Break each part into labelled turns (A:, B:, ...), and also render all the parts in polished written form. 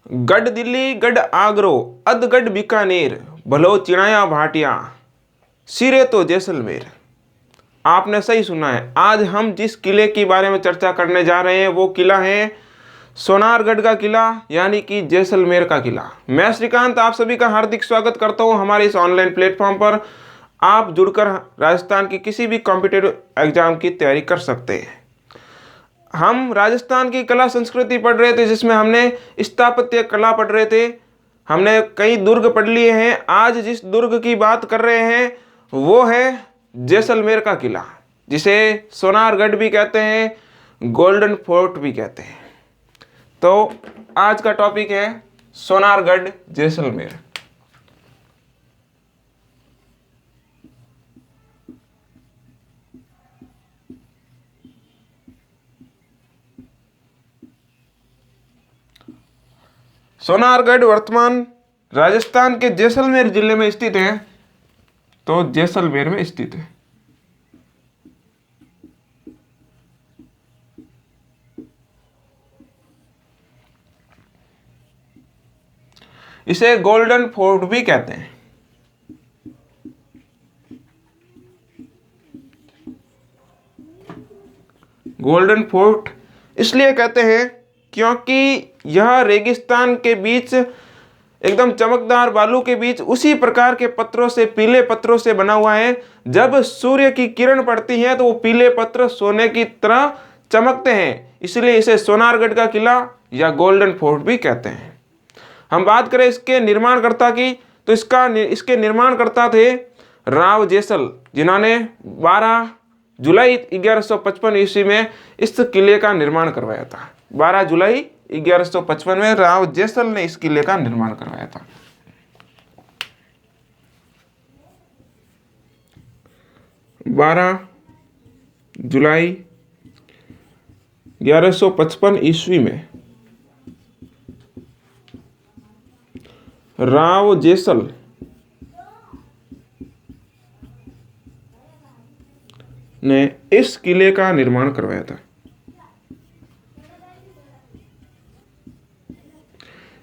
A: गढ़ दिल्ली गढ़ आगरो अधगढ़ बीकानेर भलो चिड़ाया भाटिया सिरे तो जैसलमेर। आपने सही सुना है। आज हम जिस किले के बारे में चर्चा करने जा रहे हैं वो किला है सोनारगढ़ का किला, यानी कि जैसलमेर का किला। मैं श्रीकांत आप सभी का हार्दिक स्वागत करता हूं हमारे इस ऑनलाइन प्लेटफॉर्म पर। आप जुड़कर राजस्थान की किसी भी कॉम्पिटिटिव एग्जाम की तैयारी कर सकते हैं। हम राजस्थान की कला संस्कृति पढ़ रहे थे, जिसमें हमने स्थापत्य कला पढ़ रहे थे। हमने कई दुर्ग पढ़ लिए हैं। आज जिस दुर्ग की बात कर रहे हैं वो है जैसलमेर का किला, जिसे सोनारगढ़ भी कहते हैं, गोल्डन फोर्ट भी कहते हैं। तो आज का टॉपिक है सोनारगढ़ जैसलमेर। सोनारगढ़ वर्तमान राजस्थान के जैसलमेर जिले में स्थित है। तो जैसलमेर में स्थित है। इसे गोल्डन फोर्ट भी कहते हैं। गोल्डन फोर्ट इसलिए कहते हैं क्योंकि यह रेगिस्तान के बीच एकदम चमकदार बालू के बीच उसी प्रकार के पत्थरों से, पीले पत्थरों से बना हुआ है। जब सूर्य की किरण पड़ती है तो वो पीले पत्थर सोने की तरह चमकते हैं, इसलिए इसे सोनारगढ़ का किला या गोल्डन फोर्ट भी कहते हैं। हम बात करें इसके निर्माणकर्ता की, तो इसके निर्माणकर्ता थे राव जैसल, जिन्होंने 12 जुलाई 1155 ईस्वी में इस किले का निर्माण करवाया था। 12 जुलाई 1155 में राव जैसल ने इस किले का निर्माण करवाया था। जुलाई 1155 ईस्वी में राव जैसल ने इस किले का निर्माण करवाया था।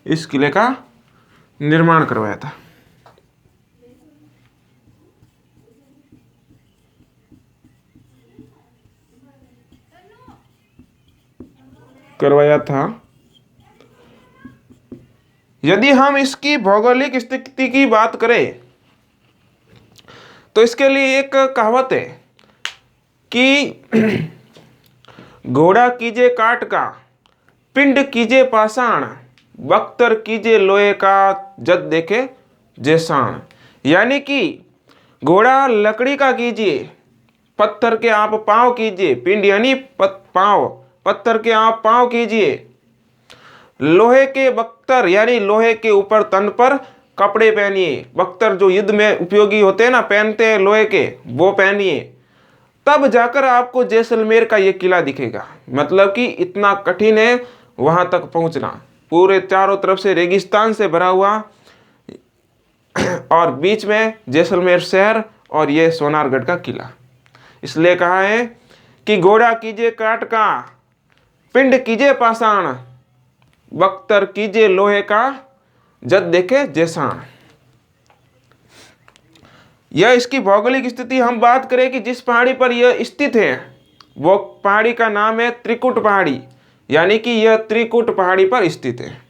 A: इस किले का निर्माण करवाया था। यदि हम इसकी भौगोलिक स्थिति की बात करें तो इसके लिए एक कहावत है कि घोड़ा कीजे काट का, पिंड कीजे पाषाण, बख्तर कीजे लोहे का, जद देखे जैसाण। यानी कि घोड़ा लकड़ी का कीजिए, पत्थर के आप पांव कीजिए, पिंड यानी पांव, पत्थर के आप पांव कीजिए, लोहे के बख्तर यानी लोहे के ऊपर तन पर कपड़े पहनिए। बख्तर जो युद्ध में उपयोगी होते हैं ना, पहनते हैं लोहे के, वो पहनिए, तब जाकर आपको जैसलमेर का ये किला दिखेगा। मतलब कि इतना कठिन है वहां तक पहुंचना, पूरे चारों तरफ से रेगिस्तान से भरा हुआ, और बीच में जैसलमेर शहर और ये सोनारगढ़ का किला। इसलिए कहा है कि घोड़ा कीजिए काट का, पिंड कीजिए पाषाण, बख्तर कीजिए लोहे का, जद देखे जैसाण। यह इसकी भौगोलिक स्थिति हम बात करें कि जिस पहाड़ी पर यह स्थित है वो पहाड़ी का नाम है त्रिकुट पहाड़ी, यानी कि यह त्रिकुट पहाड़ी पर स्थित है।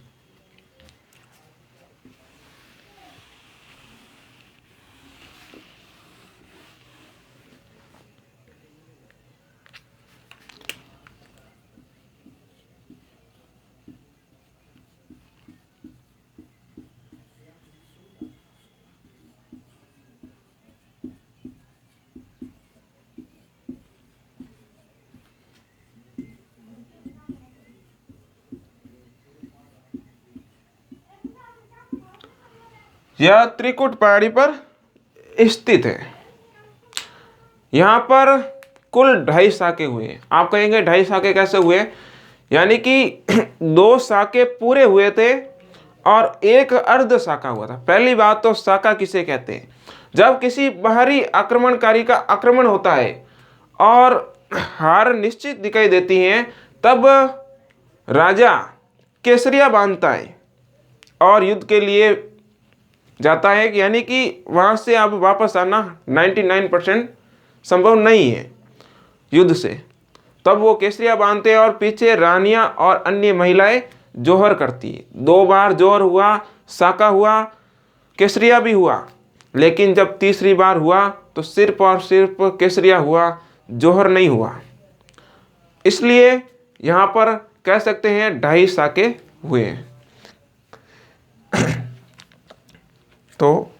A: यह त्रिकुट पहाड़ी पर स्थित है। यहाँ पर कुल 2.5 साके हुए। आप कहेंगे 2.5 साके कैसे हुए? यानी कि 2 साके पूरे हुए थे और एक अर्ध साका हुआ था। पहली बात तो साका किसे कहते हैं? जब किसी बाहरी आक्रमणकारी का आक्रमण होता है और हार निश्चित दिखाई देती है, तब राजा केसरिया बांधता है और युद्ध के लिए जाता है, यानी कि वहाँ से अब वापस आना 99% संभव नहीं है युद्ध से। तब वो केसरिया बांधते हैं और पीछे रानियां और अन्य महिलाएं जोहर करती है। 2 बार जोहर हुआ, साका हुआ, केसरिया भी हुआ, लेकिन जब तीसरी बार हुआ तो सिर्फ और सिर्फ केसरिया हुआ, जोहर नहीं हुआ। इसलिए यहाँ पर कह सकते हैं 2.5 साके हुए। तो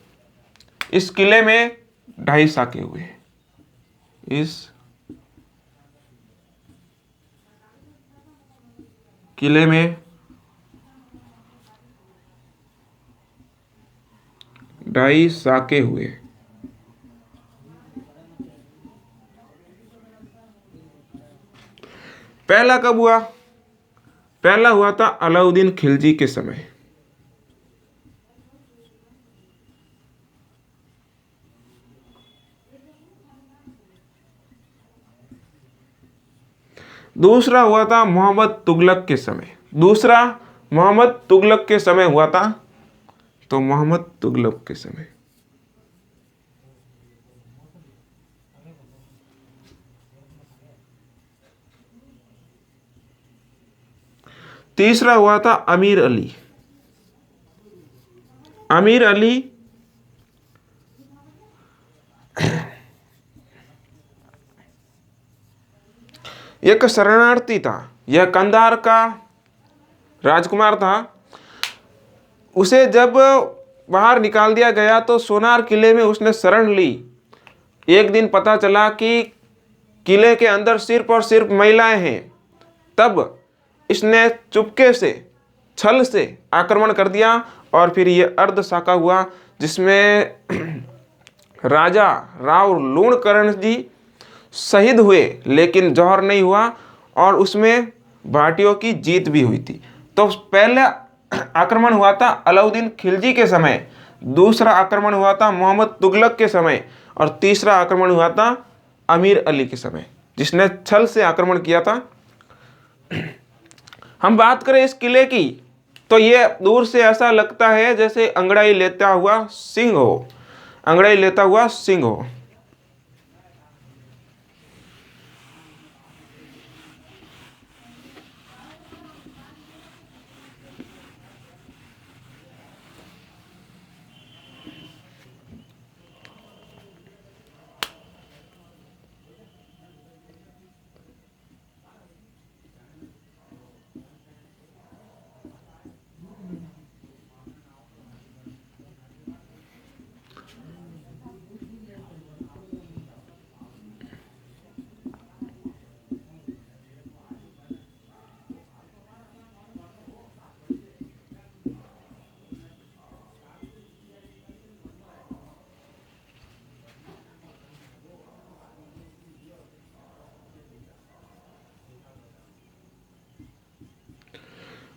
A: इस किले में 2.5 साके हुए। इस किले में 2.5 साके हुए। पहला कब हुआ? पहला हुआ था अलाउद्दीन खिलजी के समय। दूसरा हुआ था मोहम्मद तुगलक के समय। दूसरा मोहम्मद तुगलक के समय हुआ था, तो मोहम्मद तुगलक के समय। तीसरा हुआ था अमीर अली। अमीर अली एक शरणार्थी था। यह कंधार का राजकुमार था। उसे जब बाहर निकाल दिया गया तो सोनार किले में उसने शरण ली। एक दिन पता चला कि किले के अंदर सिर्फ और सिर्फ महिलाएं हैं। तब इसने चुपके से, छल से आक्रमण कर दिया और फिर ये अर्ध साका हुआ, जिसमें राजा राव लूणकरण जी शहीद हुए, लेकिन जौहर नहीं हुआ और उसमें भाटियों की जीत भी हुई थी। तो पहले आक्रमण हुआ था अलाउद्दीन खिलजी के समय, दूसरा आक्रमण हुआ था मोहम्मद तुगलक के समय और तीसरा आक्रमण हुआ था अमीर अली के समय, जिसने छल से आक्रमण किया था। हम बात करें इस किले की, तो ये दूर से ऐसा लगता है जैसे अंगड़ाई लेता हुआ सिंह हो, अंगड़ाई लेता हुआ सिंह हो।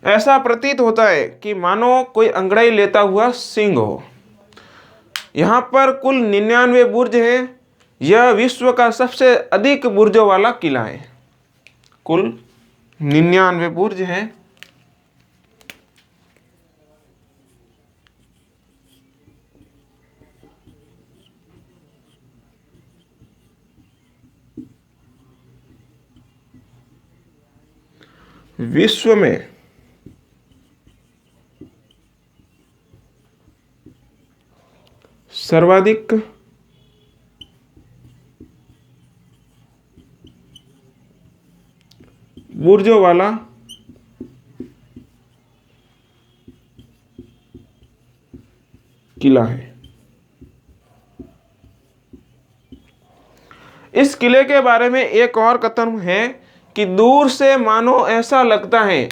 A: ऐसा प्रतीत होता है कि मानो कोई अंगड़ाई लेता हुआ सिंह हो। यहाँ पर कुल 99 बुर्ज है। यह विश्व का सबसे अधिक बुर्जों वाला किला है। कुल 99 बुर्ज हैं। विश्व में सर्वाधिक बुर्जों वाला किला है। इस किले के बारे में एक और कथन है कि दूर से मानो ऐसा लगता है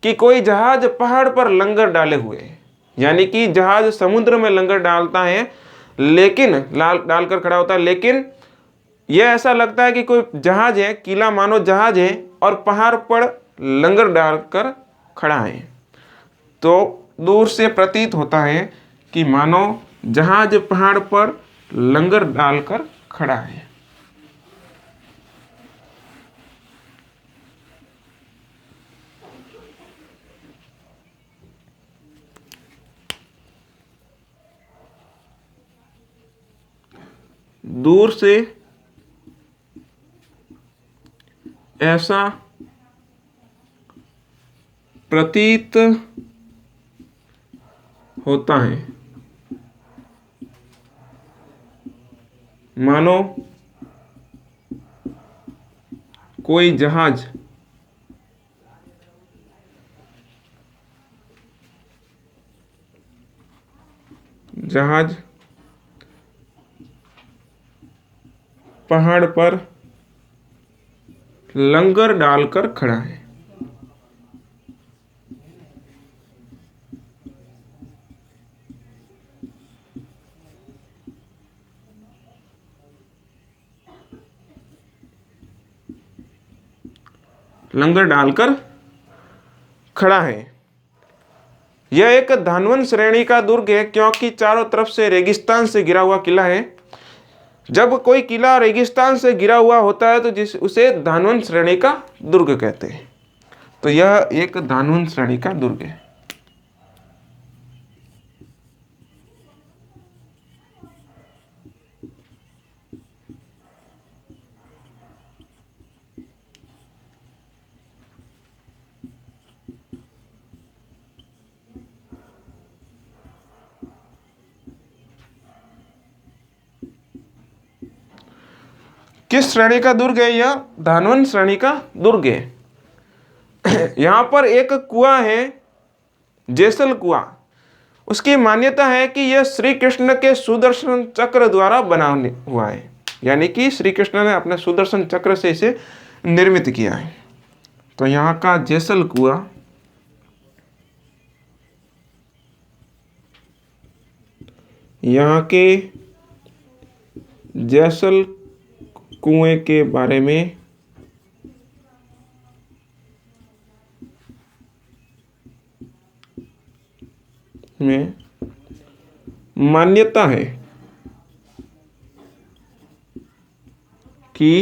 A: कि कोई जहाज पहाड़ पर लंगर डाले हुए है, यानी कि जहाज समुद्र में लंगर डालता है, लेकिन डालकर खड़ा होता है, लेकिन यह ऐसा लगता है कि कोई जहाज है, किला मानो जहाज है और पहाड़ पर लंगर डालकर खड़ा है। तो दूर से प्रतीत होता है कि मानो जहाज पहाड़ पर लंगर डालकर खड़ा है। दूर से ऐसा प्रतीत होता है मानो कोई जहाज पहाड़ पर लंगर डालकर खड़ा है। लंगर डालकर खड़ा है। यह एक धानवन श्रेणी का दुर्ग है क्योंकि चारों तरफ से रेगिस्तान से घिरा हुआ किला है। जब कोई किला रेगिस्तान से घिरा हुआ होता है तो उसे धानवन श्रेणी का दुर्ग कहते हैं। तो यह एक धानवन श्रेणी का दुर्ग है। किस श्रेणी का दुर्ग है? यह धानवन श्रेणी का दुर्ग है। यहां पर एक कुआं है, जेसल कुआं। उसकी मान्यता है कि यह श्री कृष्ण के सुदर्शन चक्र द्वारा बना हुआ है, यानी कि श्री कृष्ण ने अपने सुदर्शन चक्र से इसे निर्मित किया है। तो यहाँ का जेसल कुआं यहाँ के जेसल कुएं के बारे में मान्यता है कि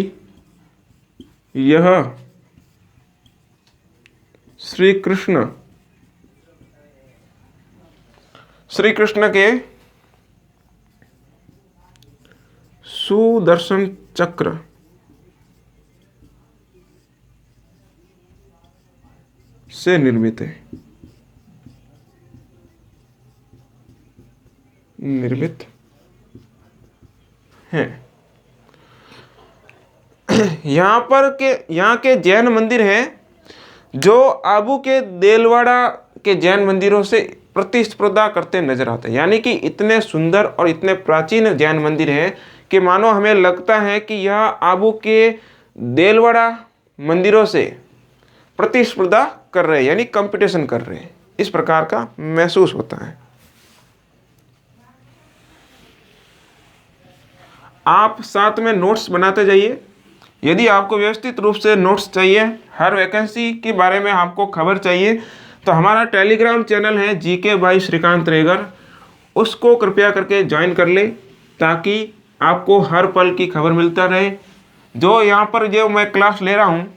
A: यह श्री कृष्ण के सुदर्शन चक्र से निर्मित है। यहाँ के जैन मंदिर हैं जो आबू के देलवाड़ा के जैन मंदिरों से प्रतिस्पर्धा करते नजर आते हैं। यानी कि इतने सुंदर और इतने प्राचीन जैन मंदिर हैं कि मानो हमें लगता है कि यह आबू के देलवाड़ा मंदिरों से प्रतिस्पर्धा कर रहे हैं, यानी कंपटीशन कर रहे हैं। इस प्रकार का महसूस होता है। आप साथ में नोट्स बनाते जाइए। यदि आपको व्यवस्थित रूप से नोट्स चाहिए, हर वैकेंसी के बारे में आपको खबर चाहिए, तो हमारा टेलीग्राम चैनल है जीके बाई श्रीकांत रेगर, उसको कृपया करके ज्वाइन कर ले ताकि आपको हर पल की खबर मिलता रहे। जो यहाँ पर जो मैं क्लास ले रहा हूँ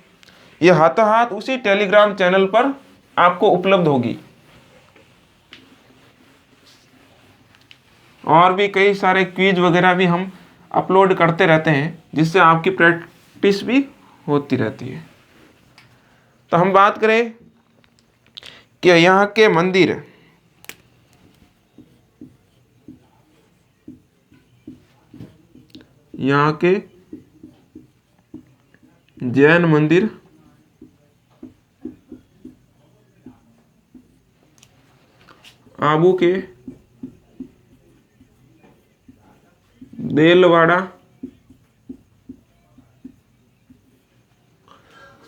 A: ये हाथों हाथ उसी टेलीग्राम चैनल पर आपको उपलब्ध होगी। और भी कई सारे क्विज वगैरह भी हम अपलोड करते रहते हैं जिससे आपकी प्रैक्टिस भी होती रहती है। तो हम बात करें कि यहाँ के मंदिर, यहाँ के जैन मंदिर आबू के देलवाड़ा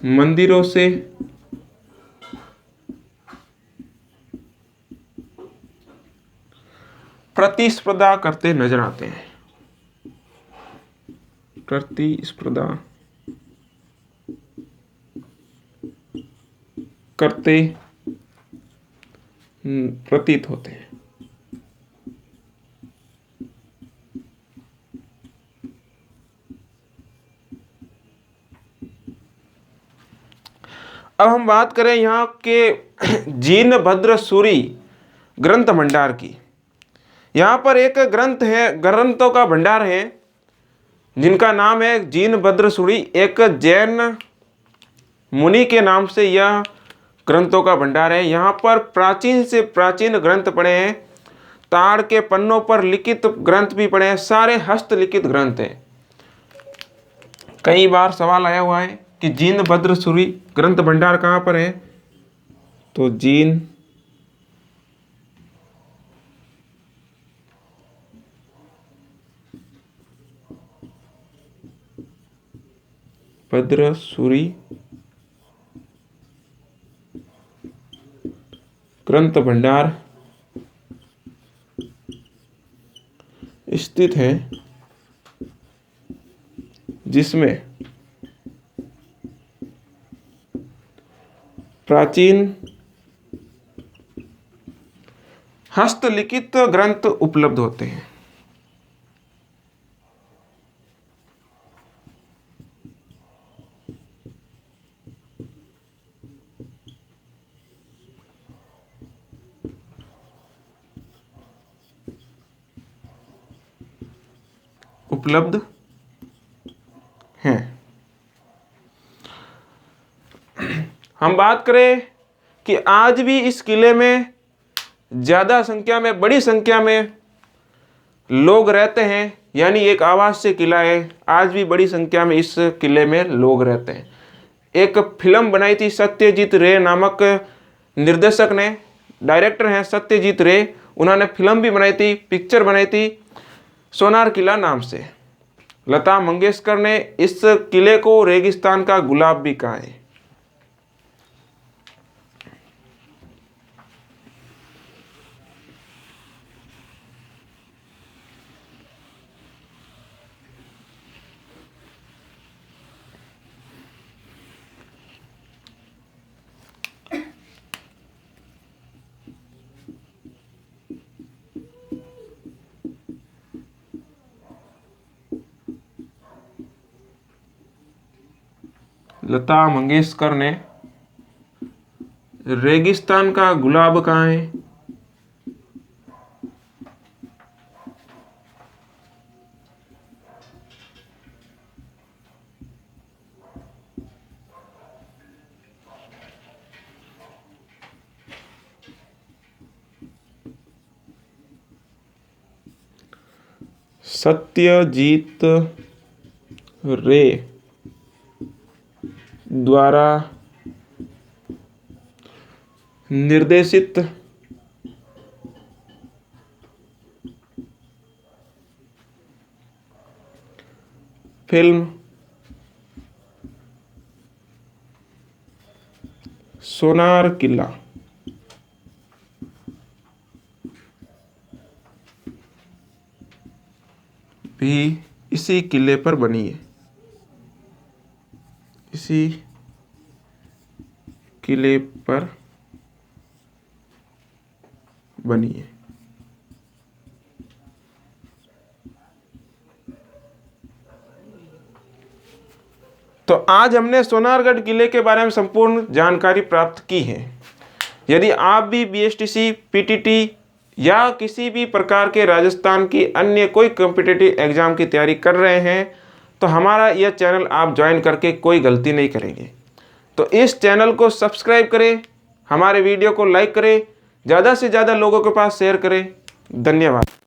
A: मंदिरों से प्रतिस्पर्धा करते नजर आते हैं। प्रतिस्पर्धा करते प्रतीत होते हैं। अब हम बात करें यहाँ के जीन भद्र सूरी ग्रंथ भंडार की। यहाँ पर एक ग्रंथ है, ग्रंथों का भंडार है जिनका नाम है जिनभद्रसूरि। एक जैन मुनि के नाम से यह ग्रंथों का भंडार है। यहाँ पर प्राचीन से प्राचीन ग्रंथ पढ़े हैं, ताड़ के पन्नों पर लिखित ग्रंथ भी पढ़े हैं, सारे हस्तलिखित ग्रंथ हैं। कई बार सवाल आया हुआ है कि जिनभद्रसूरि ग्रंथ भंडार कहाँ पर है, तो जिनभद्रसूरि ग्रंथ भंडार स्थित है, जिसमें प्राचीन हस्तलिखित ग्रंथ उपलब्ध होते हैं। उपलब्ध हैं। हम बात करें कि आज भी इस किले में ज़्यादा संख्या में, बड़ी संख्या में लोग रहते हैं, यानी एक आवासीय किला है। आज भी बड़ी संख्या में इस किले में लोग रहते हैं। एक फिल्म बनाई थी सत्यजीत रे नामक निर्देशक ने, डायरेक्टर हैं सत्यजीत रे। उन्होंने फिल्म भी बनाई थी, पिक्चर बनाई थी सोनार किला नाम से। लता मंगेशकर ने इस किले को रेगिस्तान का गुलाब भी कहा है। लता मंगेशकर ने रेगिस्तान का गुलाब कहाँ है, सत्यजीत रे द्वारा निर्देशित फिल्म सोनार किला भी इसी किले पर बनी है। इसी किले पर बनी है। तो आज हमने सोनारगढ़ किले के बारे में संपूर्ण जानकारी प्राप्त की है। यदि आप भी बीएसटीसी, पीटीटी या किसी भी प्रकार के राजस्थान की अन्य कोई कॉम्पिटिटिव एग्जाम की तैयारी कर रहे हैं, तो हमारा यह चैनल आप ज्वाइन करके कोई गलती नहीं करेंगे। तो इस चैनल को सब्सक्राइब करें, हमारे वीडियो को लाइक करें, ज़्यादा से ज़्यादा लोगों के पास शेयर करें। धन्यवाद।